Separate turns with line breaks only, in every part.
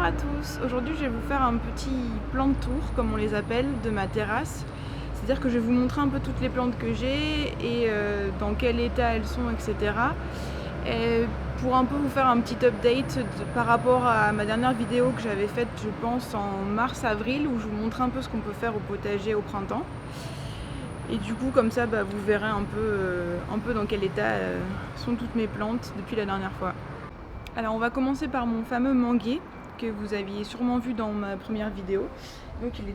Bonjour à tous, aujourd'hui je vais vous faire un petit plan de tour, comme on les appelle, de ma terrasse. C'est-à-dire que je vais vous montrer un peu toutes les plantes que j'ai et dans quel état elles sont, etc. Et pour un peu vous faire un petit update par rapport à ma dernière vidéo que j'avais faite, je pense, en mars-avril, où je vous montrais un peu ce qu'on peut faire au potager au printemps. Et du coup, comme ça, vous verrez un peu dans quel état sont toutes mes plantes depuis la dernière fois. Alors on va commencer par mon fameux manguier que vous aviez sûrement vu dans ma première vidéo. Donc il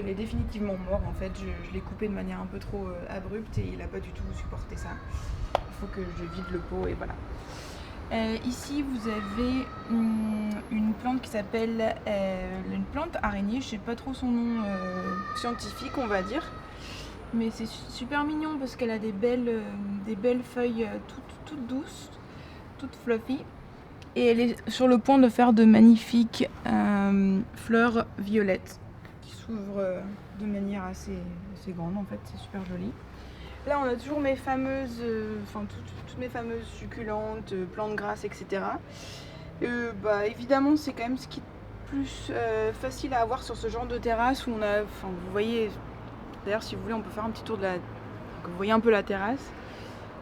est définitivement mort en fait, je l'ai coupé de manière un peu trop abrupte et il n'a pas du tout supporté ça. Il faut que je vide le pot et voilà. Ici vous avez une plante qui s'appelle une plante araignée, je sais pas trop son nom scientifique on va dire. Mais c'est super mignon parce qu'elle a des belles feuilles toutes douces, toutes fluffy. Et elle est sur le point de faire de magnifiques fleurs violettes qui s'ouvrent de manière assez grande en fait, c'est super joli. Là on a toujours mes fameuses, toutes mes fameuses succulentes, plantes grasses, etc. Évidemment c'est quand même ce qui est plus facile à avoir sur ce genre de terrasse où on a, vous voyez, d'ailleurs si vous voulez on peut faire un petit tour que vous voyez un peu la terrasse.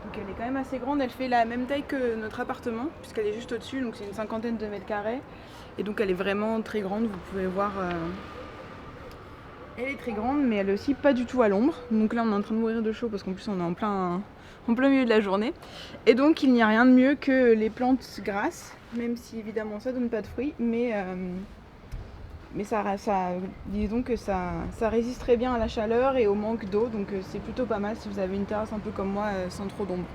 Donc elle est quand même assez grande, elle fait la même taille que notre appartement, puisqu'elle est juste au-dessus, donc c'est une cinquantaine de mètres carrés. Et donc elle est vraiment très grande, vous pouvez voir. Elle est très grande, mais elle est aussi pas du tout à l'ombre. Donc là on est en train de mourir de chaud parce qu'en plus on est en plein milieu de la journée. Et donc il n'y a rien de mieux que les plantes grasses, même si évidemment ça donne pas de fruits, mais disons que ça résiste très bien à la chaleur et au manque d'eau, donc c'est plutôt pas mal si vous avez une terrasse un peu comme moi sans trop d'ombre.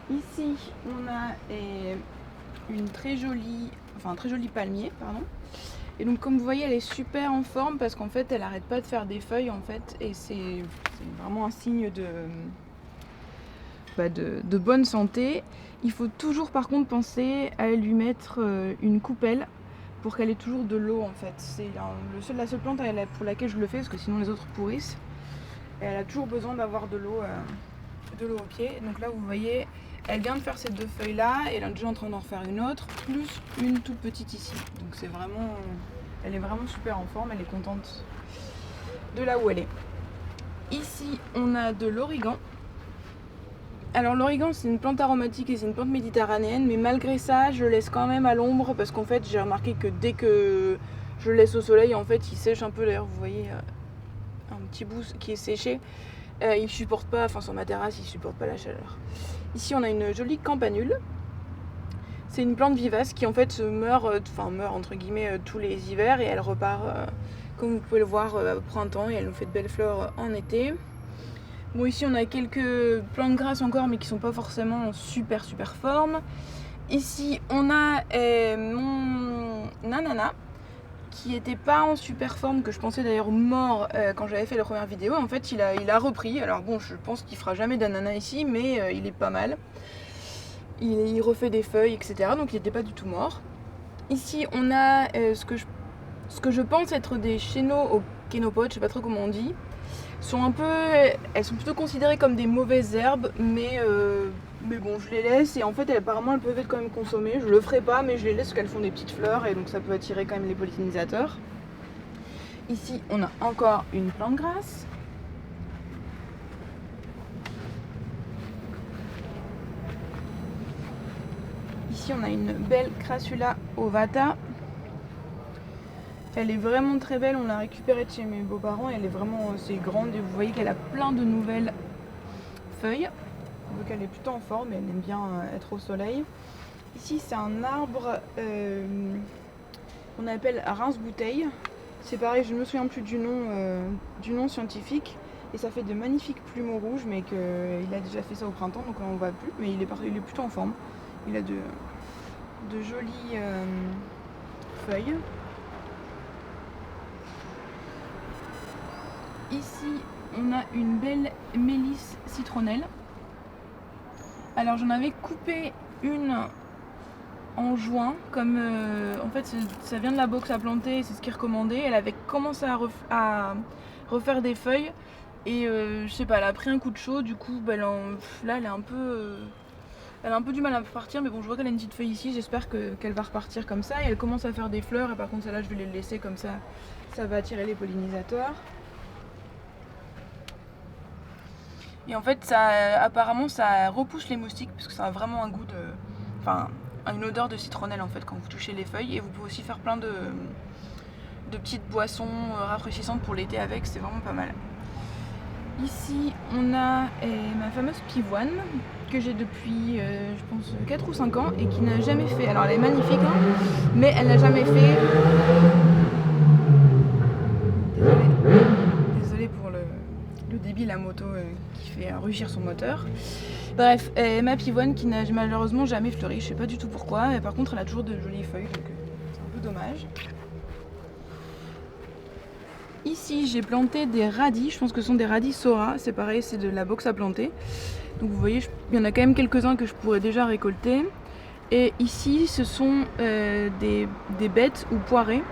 Ici on a un très joli palmier, pardon. Et donc comme vous voyez elle est super en forme parce qu'en fait elle arrête pas de faire des feuilles en fait, et c'est vraiment un signe de bonne santé. Il faut toujours par contre penser à lui mettre une coupelle pour qu'elle ait toujours de l'eau en fait. C'est la seule plante pour laquelle je le fais parce que sinon les autres pourrissent. Et elle a toujours besoin d'avoir de l'eau au pied. Donc là vous voyez, elle vient de faire ces deux feuilles là et elle est déjà en train d'en refaire une autre, plus une toute petite ici. Donc elle est vraiment super en forme, elle est contente de là où elle est. Ici on a de l'origan. Alors l'origan c'est une plante aromatique et c'est une plante méditerranéenne, mais malgré ça je le laisse quand même à l'ombre parce qu'en fait j'ai remarqué que dès que je le laisse au soleil en fait il sèche un peu. D'ailleurs vous voyez un petit bout qui est séché, il supporte pas, sur ma terrasse il supporte pas la chaleur. Ici on a une jolie campanule, c'est une plante vivace qui en fait meurt entre guillemets tous les hivers et elle repart comme vous pouvez le voir au printemps et elle nous fait de belles fleurs en été. Bon, ici on a quelques plantes grasses encore mais qui sont pas forcément en super forme. Ici on a mon ananas qui était pas en super forme, que je pensais d'ailleurs mort quand j'avais fait la première vidéo. En fait il a repris, alors bon je pense qu'il fera jamais d'ananas ici mais il est pas mal. Il refait des feuilles etc, donc il était pas du tout mort. Ici on a ce que je pense être des chéneaux au kénopodes, je sais pas trop comment on dit. Elles sont plutôt considérées comme des mauvaises herbes, mais bon, je les laisse et en fait apparemment elles peuvent être quand même consommées. Je le ferai pas, mais je les laisse parce qu'elles font des petites fleurs et donc ça peut attirer quand même les pollinisateurs. Ici on a encore une plante grasse. Ici on a une belle Crassula ovata. Elle est vraiment très belle, on l'a récupérée de chez mes beaux-parents, elle est vraiment assez grande et vous voyez qu'elle a plein de nouvelles feuilles. Donc elle est plutôt en forme et elle aime bien être au soleil. Ici c'est un arbre qu'on appelle rince-bouteille. C'est pareil, je ne me souviens plus du nom scientifique. Et ça fait de magnifiques plumeaux rouges, mais qu'il a déjà fait ça au printemps, donc on ne voit plus. Mais il est plutôt en forme. Il a de jolies feuilles. Ici, on a une belle mélisse citronnelle. Alors j'en avais coupé une en juin, comme en fait ça vient de la box à planter, c'est ce qui est recommandé. Elle avait commencé à refaire des feuilles et je sais pas, elle a pris un coup de chaud, du coup là elle est un peu Elle a un peu du mal à repartir, mais bon, je vois qu'elle a une petite feuille ici, j'espère qu'elle va repartir comme ça. Et elle commence à faire des fleurs, et par contre celle-là je vais les laisser comme ça, ça va attirer les pollinisateurs. Et en fait, apparemment ça repousse les moustiques, parce que ça a vraiment un goût de... Enfin, une odeur de citronnelle en fait quand vous touchez les feuilles. Et vous pouvez aussi faire plein de petites boissons rafraîchissantes pour l'été avec, c'est vraiment pas mal. Ici, on a ma fameuse pivoine que j'ai depuis, je pense, 4 ou 5 ans et qui n'a jamais fait. Alors, elle est magnifique, hein, mais elle n'a jamais fait. Désolée pour le débit, la moto qui fait rugir son moteur. Bref, ma pivoine qui n'a malheureusement jamais fleuri, je sais pas du tout pourquoi, mais par contre, elle a toujours de jolies feuilles, donc c'est un peu dommage. Ici, j'ai planté des radis, je pense que ce sont des radis Sora, c'est pareil, c'est de la box à planter. Donc vous voyez, il y en a quand même quelques-uns que je pourrais déjà récolter. Et ici, ce sont des bêtes ou poirées.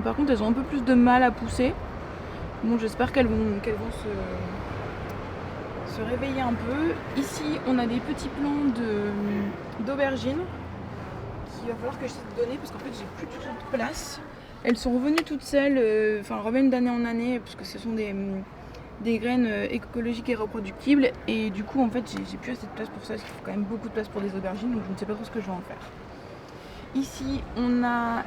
Par contre, elles ont un peu plus de mal à pousser. Bon, j'espère qu'elles vont se réveiller un peu. Ici, on a des petits plants d'aubergines qu'il va falloir que j'essaie de donner parce qu'en fait, j'ai plus du tout de place. Elles sont revenues toutes seules, elles reviennent d'année en année parce que ce sont des graines écologiques et reproductibles. Et du coup, en fait, j'ai plus assez de place pour ça parce qu'il faut quand même beaucoup de place pour des aubergines, donc je ne sais pas trop ce que je vais en faire. Ici, on a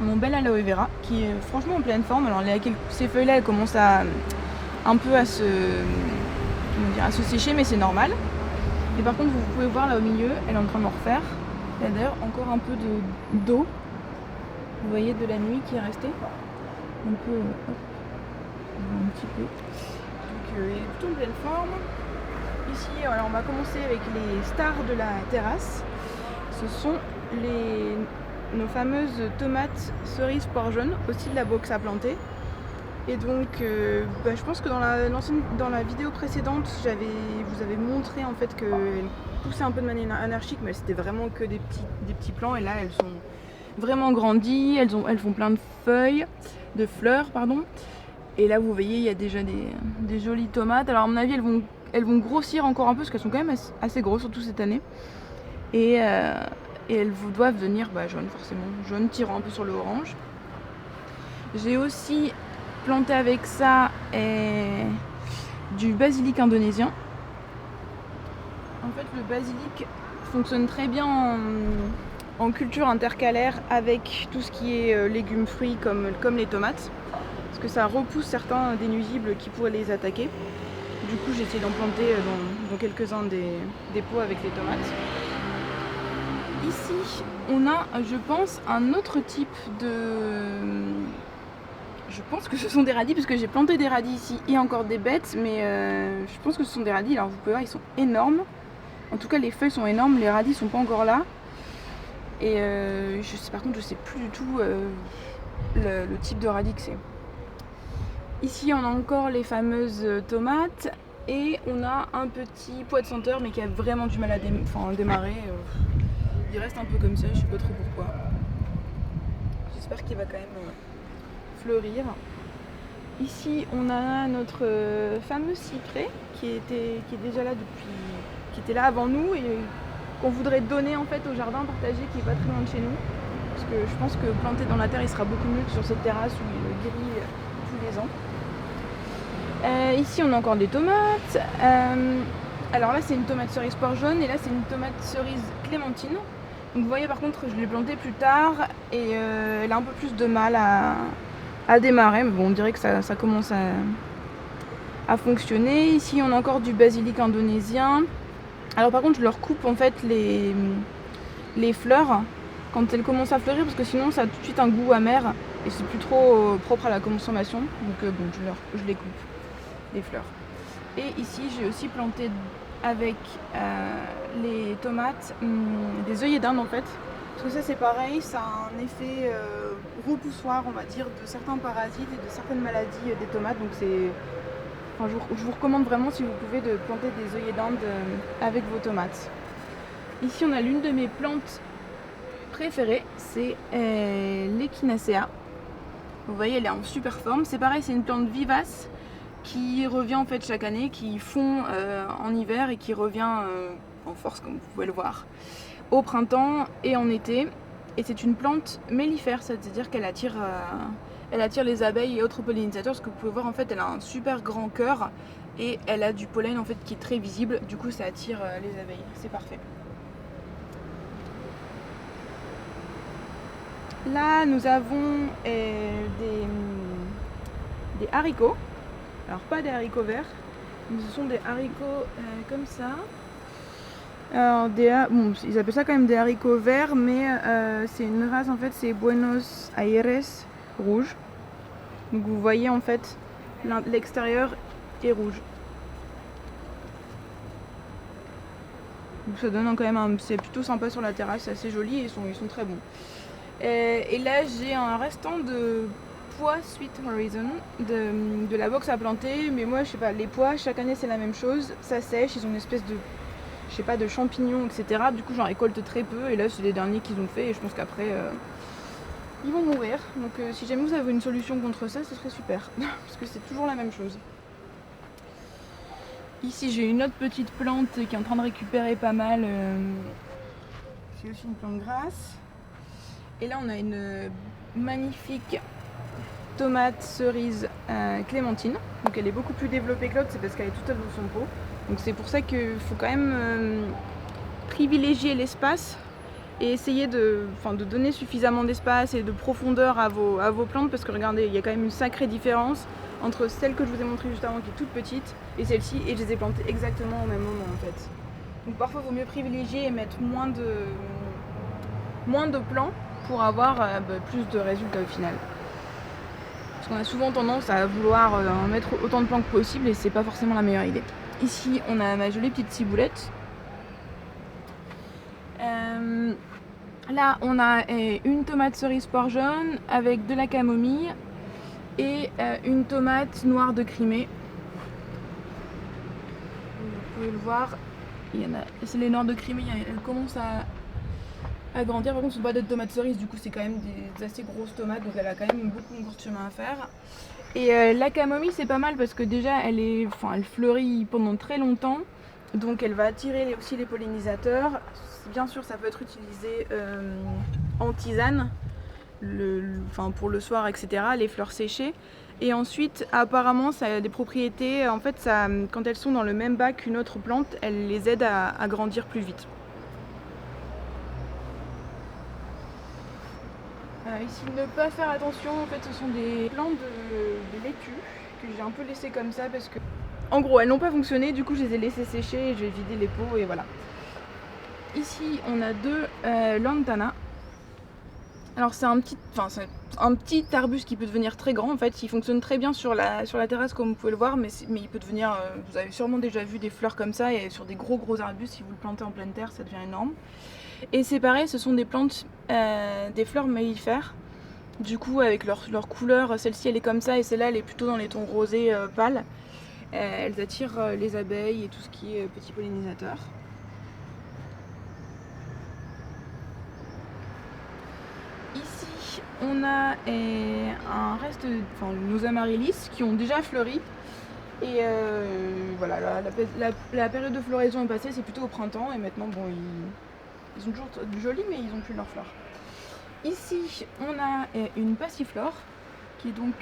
mon bel aloe vera qui est franchement en pleine forme. Alors, ces feuilles-là, elles commencent un peu à se sécher, mais c'est normal. Et par contre, vous pouvez voir là au milieu, elle est en train de me refaire. Il y a d'ailleurs encore un peu d'eau. Vous voyez, de la nuit qui est restée. Un peu, un petit peu. Donc il est plutôt en pleine forme. Ici, alors on va commencer avec les stars de la terrasse. Ce sont nos fameuses tomates cerises poire jaune, aussi de la box à planter. Et donc, je pense que dans la vidéo précédente, vous avez montré en fait qu'elles poussaient un peu de manière anarchique, mais c'était vraiment que des petits plants. Et là, elles sont vraiment grandies, elles font plein de feuilles, de fleurs, pardon. Et là, vous voyez, il y a déjà des jolies tomates. Alors, à mon avis, elles vont grossir encore un peu parce qu'elles sont quand même assez grosses, surtout cette année. Et elles doivent devenir jaunes, forcément, jaunes tirant un peu sur le orange. J'ai aussi planté avec ça du basilic indonésien. En fait, le basilic fonctionne très bien en culture intercalaire avec tout ce qui est légumes, fruits comme les tomates, parce que ça repousse certains des nuisibles qui pourraient les attaquer. Du coup, j'ai essayé d'en planter dans quelques-uns des pots avec les tomates. Ici, on a, je pense, un autre type de... Je pense que ce sont des radis, parce que j'ai planté des radis ici et encore des bêtes, mais je pense que ce sont des radis. Alors vous pouvez voir, ils sont énormes. En tout cas, les feuilles sont énormes, les radis sont pas encore là. Et par contre, je sais plus du tout le type de radis que c'est. Ici, on a encore les fameuses tomates et on a un petit pois de senteur, mais qui a vraiment du mal à démarrer. Il reste un peu comme ça, je sais pas trop pourquoi. J'espère qu'il va quand même fleurir. Ici, on a notre fameux cyprès qui est déjà là qui était là avant nous et qu'on voudrait donner en fait au jardin partagé qui est pas très loin de chez nous. Parce que je pense que planté dans la terre, il sera beaucoup mieux que sur cette terrasse où il guérit tous les ans. Ici, on a encore des tomates. Alors là, c'est une tomate cerise poire jaune et là, c'est une tomate cerise clémentine. Donc vous voyez, par contre, je l'ai plantée plus tard et elle a un peu plus de mal à démarrer. Mais bon, on dirait que ça commence à fonctionner. Ici, on a encore du basilic indonésien. Alors par contre, je leur coupe en fait les fleurs quand elles commencent à fleurir parce que sinon, ça a tout de suite un goût amer et c'est plus trop propre à la consommation. Donc je les coupe, les fleurs. Et ici, j'ai aussi planté avec les tomates des œillets d'Inde en fait. Parce que ça c'est pareil, ça a un effet repoussoir on va dire de certains parasites et de certaines maladies des tomates. Donc je vous recommande vraiment si vous pouvez de planter des œillets d'Inde avec vos tomates. Ici on a l'une de mes plantes préférées, c'est l'Echinacea. Vous voyez elle est en super forme, c'est pareil, c'est une plante vivace. qui revient en fait chaque année, qui fond en hiver et qui revient en force comme vous pouvez le voir au printemps et en été. Et c'est une plante mellifère, c'est-à-dire qu'elle attire, les abeilles et autres pollinisateurs. Ce que vous pouvez voir en fait, elle a un super grand cœur et elle a du pollen en fait qui est très visible. Du coup, ça attire les abeilles. C'est parfait. Là, nous avons des haricots. Alors pas des haricots verts, mais ce sont des haricots comme ça. Alors bon, ils appellent ça quand même des haricots verts, mais c'est une race en fait, c'est Buenos Aires rouge. Donc vous voyez en fait l'extérieur est rouge. Donc ça donne quand même c'est plutôt sympa sur la terrasse, c'est assez joli et ils sont très bons. Et là j'ai un restant de pois Sweet Horizon de la box à planter, mais moi je sais pas, les pois chaque année c'est la même chose, ça sèche, ils ont une espèce de, je sais pas, de champignons, etc. Du coup j'en récolte très peu et là c'est les derniers qu'ils ont fait et je pense qu'après ils vont mourir. Donc si jamais vous avez une solution contre ça, ce serait super parce que c'est toujours la même chose. Ici j'ai une autre petite plante qui est en train de récupérer pas mal, c'est aussi une plante grasse. Et là on a une magnifique tomate cerise clémentine. Donc elle est beaucoup plus développée que l'autre, c'est parce qu'elle est toute seule dans son pot. Donc c'est pour ça qu'il faut quand même privilégier l'espace et essayer de donner suffisamment d'espace et de profondeur à vos plantes, parce que regardez, il y a quand même une sacrée différence entre celle que je vous ai montrée juste avant qui est toute petite et celle-ci, et je les ai plantées exactement au même moment en fait. Donc parfois il vaut mieux privilégier et mettre moins de plants pour avoir plus de résultats au final. Parce qu'on a souvent tendance à vouloir en mettre autant de plants que possible et c'est pas forcément la meilleure idée. Ici on a ma jolie petite ciboulette. Là on a une tomate cerise poire jaune avec de la camomille et une tomate noire de Crimée. Vous pouvez le voir, c'est les noires de Crimée, elles commencent à grandir. Par contre, ce sont pas des tomates cerises, du coup c'est quand même des assez grosses tomates, donc elle a quand même beaucoup de chemin à faire. Et la camomille c'est pas mal parce que déjà elle fleurit pendant très longtemps, donc elle va attirer aussi les pollinisateurs. Bien sûr ça peut être utilisé en tisane, pour le soir, etc., les fleurs séchées. Et ensuite apparemment ça a des propriétés, en fait quand elles sont dans le même bac qu'une autre plante, elles les aident à grandir plus vite. Ici, ne pas faire attention, en fait ce sont des plants de laitue que j'ai un peu laissé comme ça parce que, en gros, elles n'ont pas fonctionné, du coup je les ai laissées sécher et j'ai vidé les pots et voilà. Ici on a deux lantana. Alors c'est un petit arbuste qui peut devenir très grand en fait, il fonctionne très bien sur la terrasse comme vous pouvez le voir, mais il peut devenir, vous avez sûrement déjà vu des fleurs comme ça, et sur des gros arbustes, si vous le plantez en pleine terre ça devient énorme. Et c'est pareil, ce sont des plantes, des fleurs mellifères. Du coup avec leur couleur, celle-ci elle est comme ça et celle-là elle est plutôt dans les tons rosés pâles. Elles attirent les abeilles et tout ce qui est petits pollinisateurs. Ici on a un reste, nos amaryllis qui ont déjà fleuri. Et voilà, la période de floraison est passée, c'est plutôt au printemps et maintenant bon ils sont toujours jolis mais ils ont plus leurs fleurs. Ici on a une passiflore qui est donc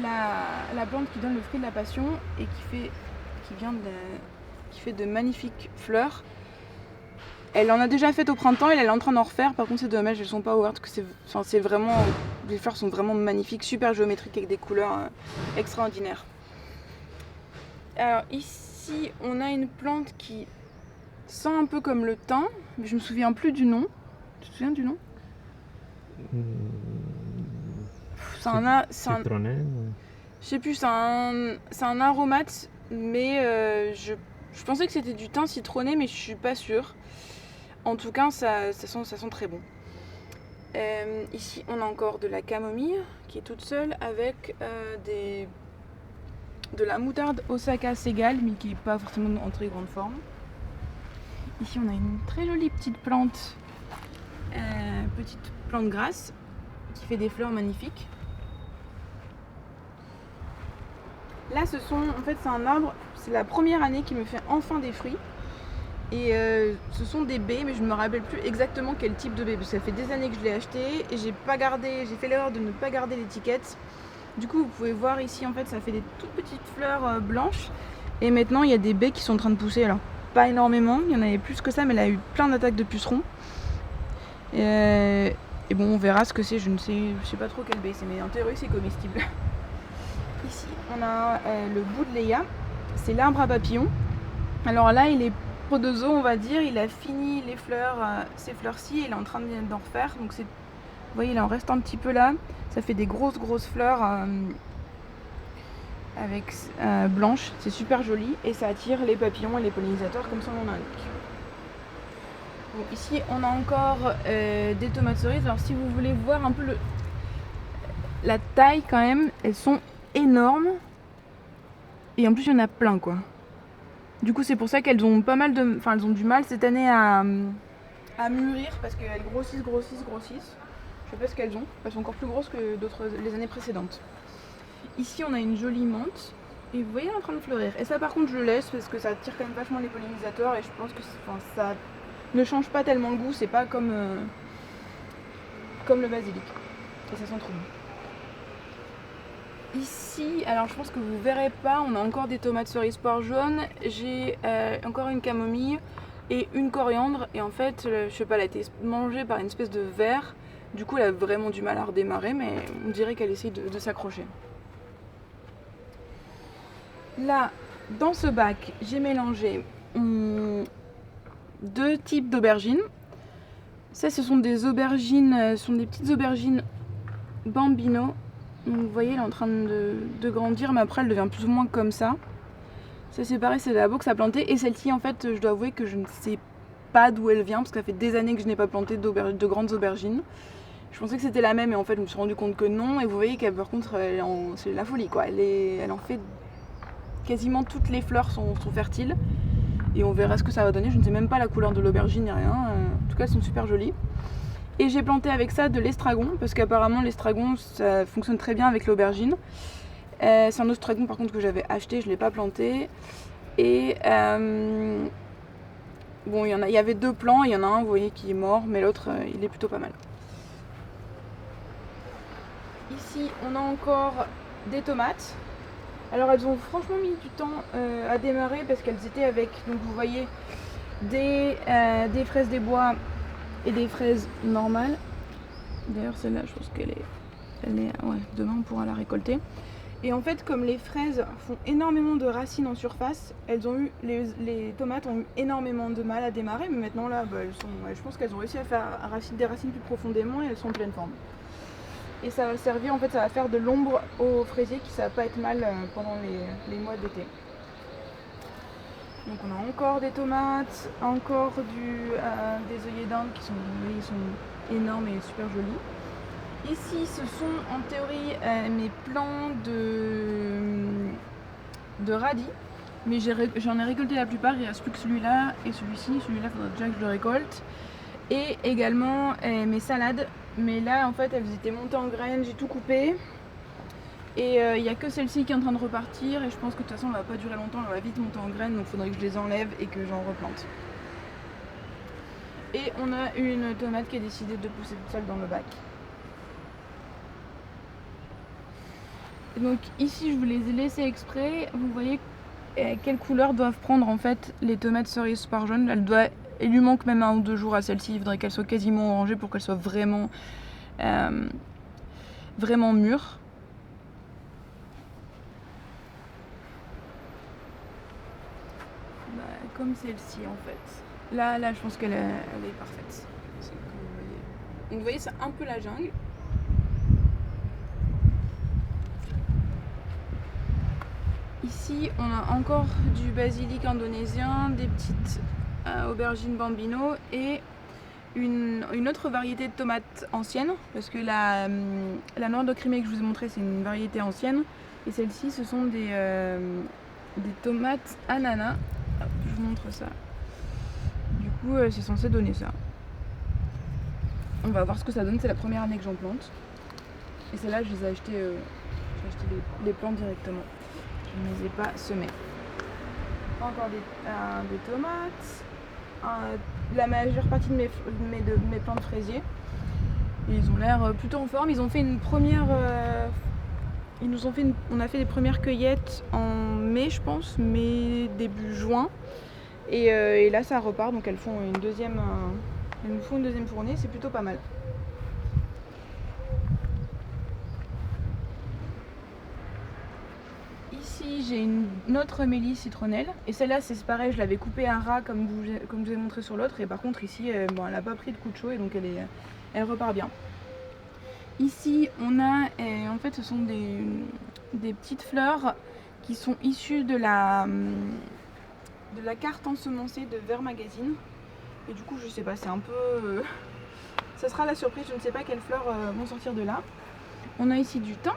la plante qui donne le fruit de la passion et qui fait de magnifiques fleurs. Elle en a déjà fait au printemps et elle est en train d'en refaire. Par contre c'est dommage, elles sont pas ouvertes, parce que c'est vraiment, les fleurs sont vraiment magnifiques, super géométriques avec des couleurs extraordinaires. Alors ici on a une plante qui sent un peu comme le thym, mais je me souviens plus du nom. Tu te souviens du nom?
Citronné.
Je sais plus, c'est un aromate, mais je pensais que c'était du thym citronné, mais je suis pas sûre. En tout cas, ça sent très bon. Ici, on a encore de la camomille qui est toute seule avec de la moutarde Osaka Segal, mais qui n'est pas forcément en très grande forme. Ici, on a une très jolie petite plante grasse qui fait des fleurs magnifiques. Là, en fait, c'est un arbre, c'est la première année qu'il me fait enfin des fruits. Et ce sont des baies, mais je ne me rappelle plus exactement quel type de baie, parce que ça fait des années que je l'ai acheté et j'ai fait l'erreur de ne pas garder l'étiquette. Du coup, vous pouvez voir ici, en fait, ça fait des toutes petites fleurs blanches. Et maintenant, il y a des baies qui sont en train de pousser. Alors, pas énormément, il y en avait plus que ça, mais elle a eu plein d'attaques de pucerons. Et bon, on verra ce que c'est, je sais pas trop quelle baie c'est, mais en théorie, c'est comestible. Ici, on a le bout de Léa, c'est l'arbre à papillons. Alors là, il est Prodozo, on va dire, il a fini les fleurs, ces fleurs-ci, il est en train d'en refaire. Donc vous voyez, il en reste un petit peu là. Ça fait des grosses fleurs avec blanches, c'est super joli et ça attire les papillons et les pollinisateurs comme son nom l'indique. Bon, ici, on a encore des tomates cerises. Alors si vous voulez voir un peu la taille quand même, elles sont énormes et en plus il y en a plein quoi. Du coup, c'est pour ça qu'elles ont elles ont du mal cette année à mûrir parce qu'elles grossissent. Je sais pas ce qu'elles ont. Elles sont encore plus grosses que les années précédentes. Ici, on a une jolie menthe et vous voyez, elle est en train de fleurir. Et ça, par contre, je le laisse parce que ça attire quand même vachement les pollinisateurs et je pense que ça ne change pas tellement le goût. C'est pas comme le basilic. Et ça sent trop bon. Ici, alors je pense que vous verrez pas, on a encore des tomates cerises poire jaune, j'ai encore une camomille et une coriandre et en fait, je sais pas, elle a été mangée par une espèce de ver, du coup elle a vraiment du mal à redémarrer mais on dirait qu'elle essaye de s'accrocher. Là, dans ce bac, j'ai mélangé deux types d'aubergines. Ça, ce sont des petites aubergines Bambino. Donc vous voyez, elle est en train de grandir, mais après elle devient plus ou moins comme ça. Ça c'est pareil, c'est de la box à planter. Et celle-ci, en fait, je dois avouer que je ne sais pas d'où elle vient, parce que ça fait des années que je n'ai pas planté de grandes aubergines. Je pensais que c'était la même, et en fait je me suis rendu compte que non. Et vous voyez qu'elle, par contre, c'est la folie quoi. Elle en fait quasiment toutes les fleurs sont fertiles. Et on verra ce que ça va donner. Je ne sais même pas la couleur de l'aubergine ni rien. En tout cas, elles sont super jolies. Et j'ai planté avec ça de l'estragon, parce qu'apparemment l'estragon ça fonctionne très bien avec l'aubergine. C'est un estragon par contre que j'avais acheté, je ne l'ai pas planté. Et bon, il y avait deux plants, il y en a un, vous voyez, qui est mort, mais l'autre, il est plutôt pas mal. Ici, on a encore des tomates. Alors elles ont franchement mis du temps à démarrer parce qu'elles étaient avec, donc vous voyez, des fraises des bois et des fraises normales. D'ailleurs celle-là je pense qu'elle est ouais, demain on pourra la récolter. Et en fait comme les fraises font énormément de racines en surface, les tomates ont eu énormément de mal à démarrer, mais maintenant là je pense qu'elles ont réussi à faire des racines plus profondément et elles sont en pleine forme. Et ça va servir, en fait ça va faire de l'ombre aux fraisiers qui ça va pas être mal pendant les mois d'été. Donc on a encore des tomates, encore des œillets d'Inde qui sont énormes et super jolis. Ici ce sont en théorie mes plants de radis, mais j'en ai récolté la plupart, il ne reste plus que celui-là et celui-ci. Celui-là il faudra déjà que je le récolte. Et également mes salades, mais là en fait elles étaient montées en graines, j'ai tout coupé. Et il n'y a que celle-ci qui est en train de repartir et je pense que de toute façon elle va pas durer longtemps, elle va vite monter en graines, donc il faudrait que je les enlève et que j'en replante. Et on a une tomate qui a décidé de pousser toute seule dans le bac. Et donc ici je vous les ai laissés exprès, vous voyez quelle couleur doivent prendre en fait les tomates cerises poire jaune. Il lui manque même 1 ou 2 jours à celle-ci, il faudrait qu'elle soit quasiment orangée pour qu'elle soit vraiment mûre. Comme celle-ci en fait. Là je pense qu'elle est parfaite. Donc vous voyez c'est un peu la jungle. Ici on a encore du basilic indonésien, des petites aubergines bambino et une autre variété de tomates anciennes, parce que la noire de Crimée que je vous ai montré c'est une variété ancienne et celle-ci ce sont des tomates ananas. Hop, je vous montre ça. Du coup, c'est censé donner ça. On va voir ce que ça donne. C'est la première année que j'en plante. Et celle-là, je les ai acheté, j'ai acheté les plants directement. je ne les ai pas semés. Encore des tomates, la majeure partie de mes plants de fraisiers. Et ils ont l'air plutôt en forme. Ils ont fait une première... on a fait des premières cueillettes en mai, je pense, mai, début juin. Et là, ça repart, donc elles nous font une deuxième fournée, c'est plutôt pas mal. Ici, j'ai une autre mélie citronnelle, et celle-là, c'est pareil, je l'avais coupée à ras comme je vous ai montré sur l'autre, et par contre ici, bon, elle n'a pas pris de coup de chaud, et donc elle repart bien. Ici, on a, en fait, ce sont des petites fleurs qui sont issues de la carte ensemencée de Vert Magazine. Et du coup, je sais pas, c'est un peu... ça sera la surprise, je ne sais pas quelles fleurs vont sortir de là. On a ici du thym.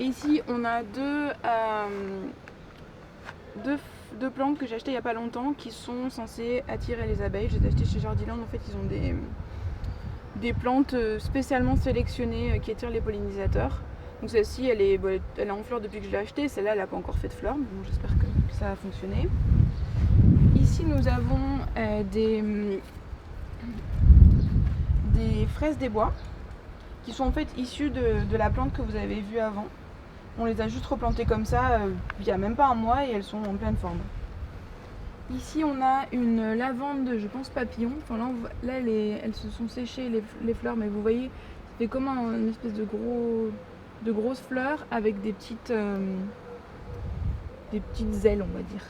Et ici, on a deux plantes que j'ai achetées il n'y a pas longtemps qui sont censées attirer les abeilles. Je les ai achetées chez Jardiland. En fait, ils ont des plantes spécialement sélectionnées qui attirent les pollinisateurs. Donc celle-ci, elle est en fleurs depuis que je l'ai achetée. Celle-là, elle n'a pas encore fait de fleurs. Bon, j'espère que ça a fonctionné. Ici, nous avons des fraises des bois qui sont en fait issues de la plante que vous avez vue avant. On les a juste replantées comme ça il n'y a même pas un mois et elles sont en pleine forme. Ici, on a une lavande, je pense papillon. Enfin, là elles se sont séchées les fleurs, mais vous voyez, c'est comme une espèce de grosses fleurs avec des petites ailes, on va dire.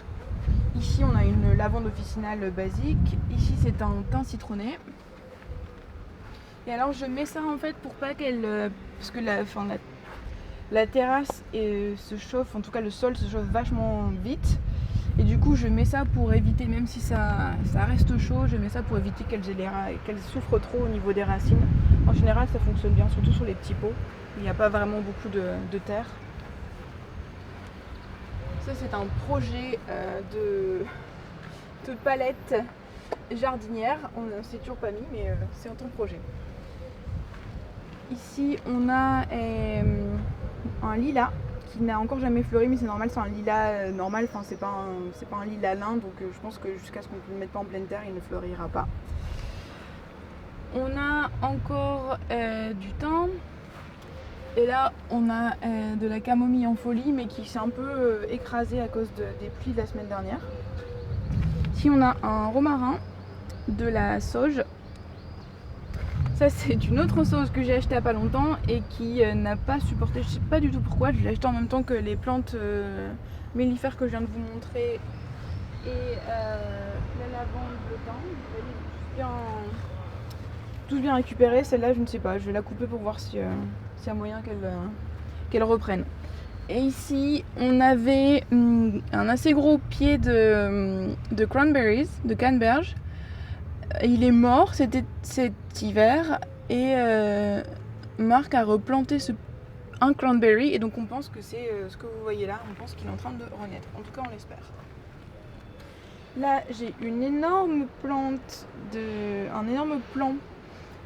Ici, on a une lavande officinale basique. Ici, c'est un thym citronné. Et alors, je mets ça en fait pour pas qu'elle... parce que la terrasse se chauffe, en tout cas le sol se chauffe vachement vite. Et du coup, je mets ça pour éviter, même si ça reste chaud, je mets ça pour éviter qu'elles souffrent trop au niveau des racines. En général, ça fonctionne bien, surtout sur les petits pots. Il n'y a pas vraiment beaucoup de terre. Ça, c'est un projet de palette jardinière. On ne s'est toujours pas mis, mais c'est un projet. Ici, on a un lilas qui n'a encore jamais fleuri, mais c'est normal, c'est un lilas normal. Enfin, c'est pas un lilas lin, donc je pense que jusqu'à ce qu'on ne le mette pas en pleine terre, il ne fleurira pas. On a encore du thym. Et là, on a de la camomille en folie, mais qui s'est un peu écrasée à cause des pluies de la semaine dernière. Ici, on a un romarin, de la sauge. Ça, c'est une autre sauce que j'ai achetée il n'y a pas longtemps et qui n'a pas supporté, je ne sais pas du tout pourquoi. Je l'ai achetée en même temps que les plantes mellifères que je viens de vous montrer et la lavande, le thym. Vous voyez, tous bien récupéré. Celle-là, je ne sais pas, je vais la couper pour voir s'il y a moyen qu'elle reprenne. Et ici, on avait un assez gros pied de cranberries, de canneberge. Il est mort, c'était cet hiver, et Marc a replanté un cranberry, et donc on pense que c'est ce que vous voyez là, on pense qu'il est en train de renaître, en tout cas on l'espère. Là, j'ai un énorme plant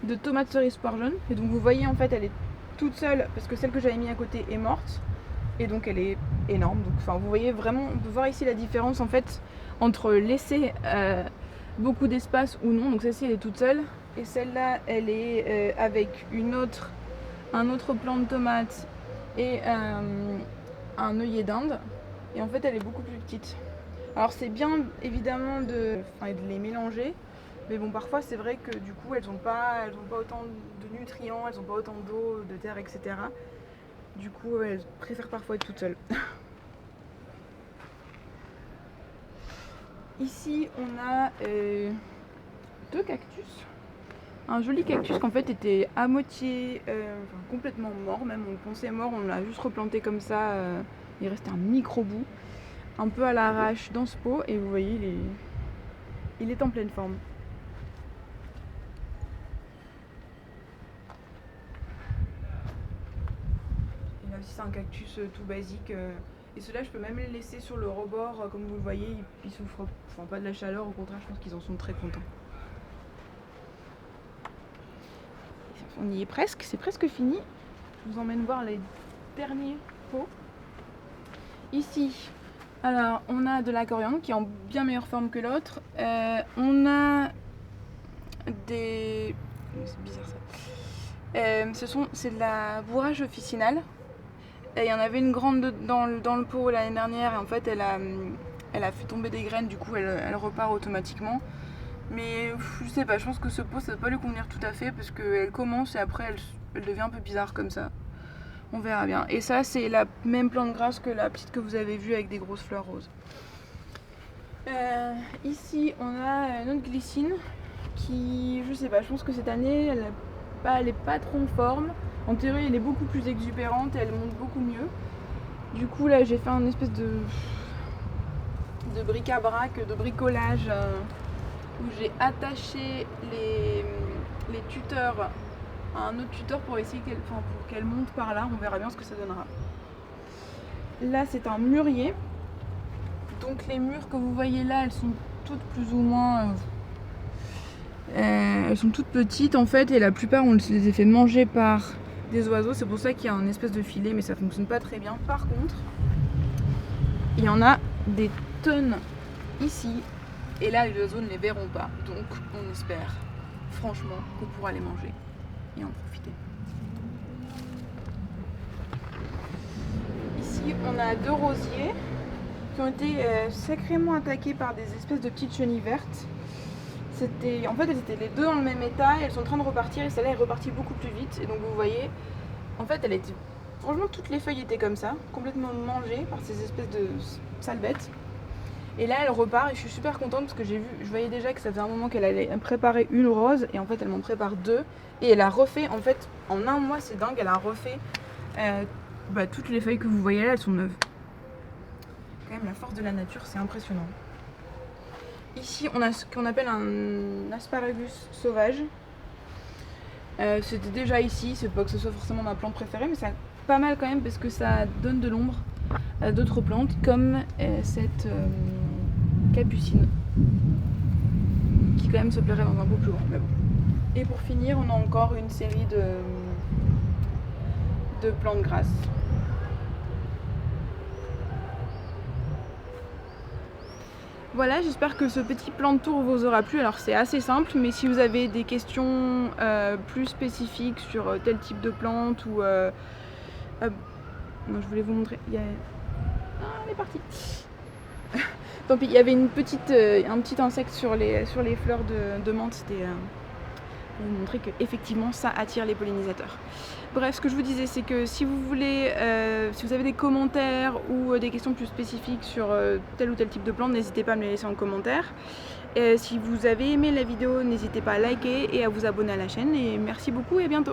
de tomates cerises poire jaune, et donc vous voyez en fait elle est toute seule, parce que celle que j'avais mis à côté est morte, et donc elle est énorme. Donc, enfin, vous voyez vraiment, on peut voir ici la différence en fait entre laisser beaucoup d'espace ou non. Donc celle-ci elle est toute seule, et celle-là elle est avec un autre plant de tomate et un œillet d'Inde, et en fait elle est beaucoup plus petite. Alors c'est bien évidemment de les mélanger, mais bon, parfois c'est vrai que du coup elles n'ont pas autant de nutriments, elles n'ont pas autant d'eau, de terre, etc. Du coup elles préfèrent parfois être toutes seules. Ici on a deux cactus. Un joli cactus qui en fait était à moitié, complètement mort même, on le pensait mort, on l'a juste replanté comme ça, il restait un micro bout, un peu à l'arrache dans ce pot, et vous voyez il est en pleine forme. Et là aussi c'est un cactus tout basique, et ceux-là je peux même les laisser sur le rebord, comme vous le voyez, ils souffrent pas de la chaleur, au contraire je pense qu'ils en sont très contents. On y est presque, c'est presque fini. Je vous emmène voir les derniers pot. Ici, alors on a de la coriandre qui est en bien meilleure forme que l'autre. On a des... C'est bizarre ça. C'est de la bourrage officinale. Et il y en avait une grande dans le pot l'année dernière et en fait elle a fait tomber des graines, du coup elle repart automatiquement. Mais je sais pas, je pense que ce pot ça va pas lui convenir tout à fait parce qu'elle commence et après elle devient un peu bizarre comme ça. On verra bien. Et ça c'est la même plante grasse que la petite que vous avez vue avec des grosses fleurs roses. Ici on a une autre glycine qui, je sais pas, je pense que cette année elle est pas trop en forme. En théorie elle est beaucoup plus exubérante et elle monte beaucoup mieux. Du coup là j'ai fait un espèce de bric-à-brac, de bricolage où j'ai attaché les tuteurs à un autre tuteur pour essayer qu'elle monte par là. On verra bien ce que ça donnera. Là c'est un mûrier. Donc les mûres que vous voyez là, elles sont toutes plus ou moins... elles sont toutes petites en fait et la plupart on les a fait manger par des oiseaux. C'est pour ça qu'il y a un espèce de filet mais ça fonctionne pas très bien. Par contre, il y en a des tonnes ici et là les oiseaux ne les verront pas. Donc on espère franchement qu'on pourra les manger et en profiter. Ici on a 2 rosiers qui ont été sacrément attaqués par des espèces de petites chenilles vertes. En fait elles étaient les deux dans le même état et elles sont en train de repartir et celle-là est repartie beaucoup plus vite et donc vous voyez en fait franchement toutes les feuilles étaient comme ça, complètement mangées par ces espèces de sales bêtes. Et là elle repart et je suis super contente parce que je voyais déjà que ça faisait un moment qu'elle allait préparer une rose et en fait elle m'en prépare 2 et elle a refait en fait en un mois, c'est dingue, elle a refait toutes les feuilles que vous voyez là, elles sont neuves. Quand même la force de la nature, c'est impressionnant. Ici on a ce qu'on appelle un asparagus sauvage. C'était déjà ici, c'est pas que ce soit forcément ma plante préférée mais c'est pas mal quand même parce que ça donne de l'ombre à d'autres plantes comme cette capucine qui quand même se plairait dans un pot plus grand mais bon. Et pour finir on a encore une série de plantes grasses. Voilà, j'espère que ce petit plan de tour vous aura plu. Alors c'est assez simple, mais si vous avez des questions plus spécifiques sur tel type de plante ou... non, je voulais vous montrer. Elle est partie. Tant pis, il y avait un petit insecte sur les fleurs de menthe. C'était pour vous montrer que effectivement ça attire les pollinisateurs. Bref, ce que je vous disais, c'est que si vous voulez, si vous avez des commentaires ou des questions plus spécifiques sur tel ou tel type de plante, n'hésitez pas à me les laisser en commentaire. Si vous avez aimé la vidéo, n'hésitez pas à liker et à vous abonner à la chaîne. Et merci beaucoup et à bientôt.